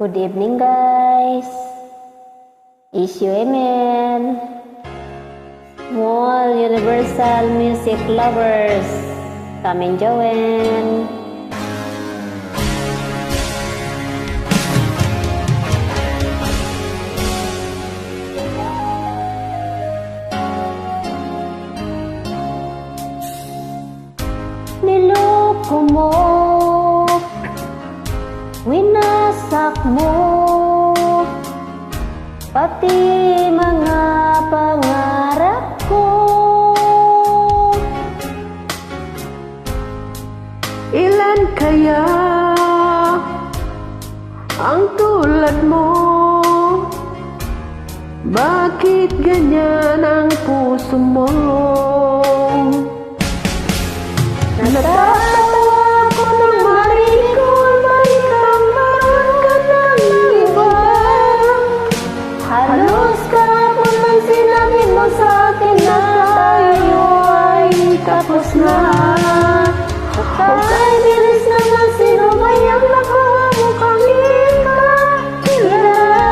Good evening, guys. Is you Emil? All Universal Music lovers, come and join. Niloko mo, winasak mo, pati mga pangarap ko. Ilan kaya ang tulad mo? Bakit ganyan ang puso mo? Natatawa ako nang marinig ko ang balitang meron ka ng iba. Halos kahapon nang sinabi mo sa akin na tayo ay tapos na. Okay, bilis naman, sino ba yung nakuha mo kang kilala?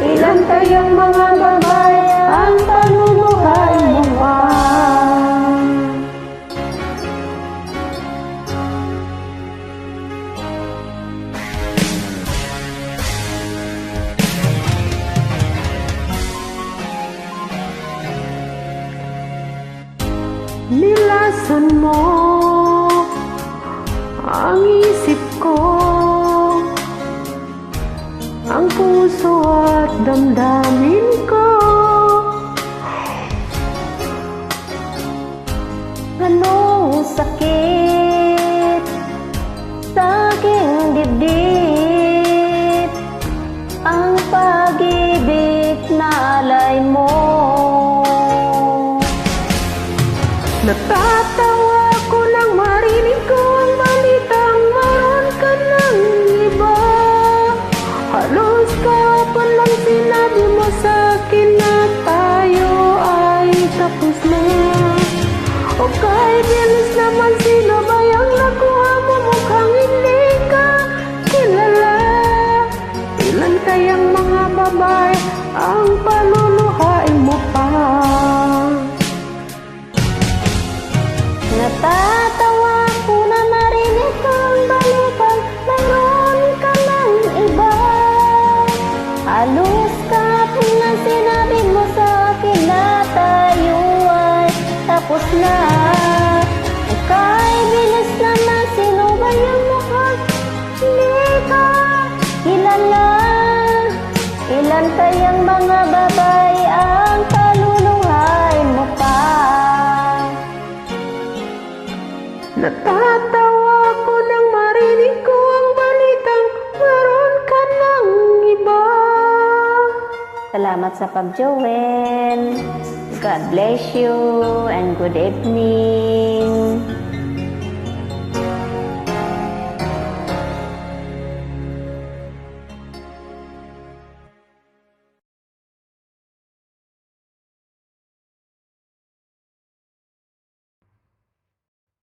Ilan kayang mga babae ang panuluhay mo pa? Nilasan mo ang isip ko, ang puso at damdamin ko. Anong sakit sa aking dibdib, ang pag-ibig na alay mo. Natatawa ko nang marinig ko ang balitang meron ka ng iba. Halos kahapon lang sinabi mo sa akin na tayo ay tapos na. Okay, bilis naman, sino ba yung nakuha mo mukhang hindi ka kilala? Ilan kayang mga babae ang paluluhain mo pa? Natatawa ko na marinig ko ang balitang mayroon ka ng iba. Halos kahapon na sinabi mo sa akin na tayo ay tapos na. Okay, bilis naman, sino ba yung mukhang hindi ka kilala? Ilan kayang mga babae ang paluluhay mo pa? Natatawa ko nang marinig ko ang balitang meron ka ng iba. Salamat sa pag-join. God bless you and good evening.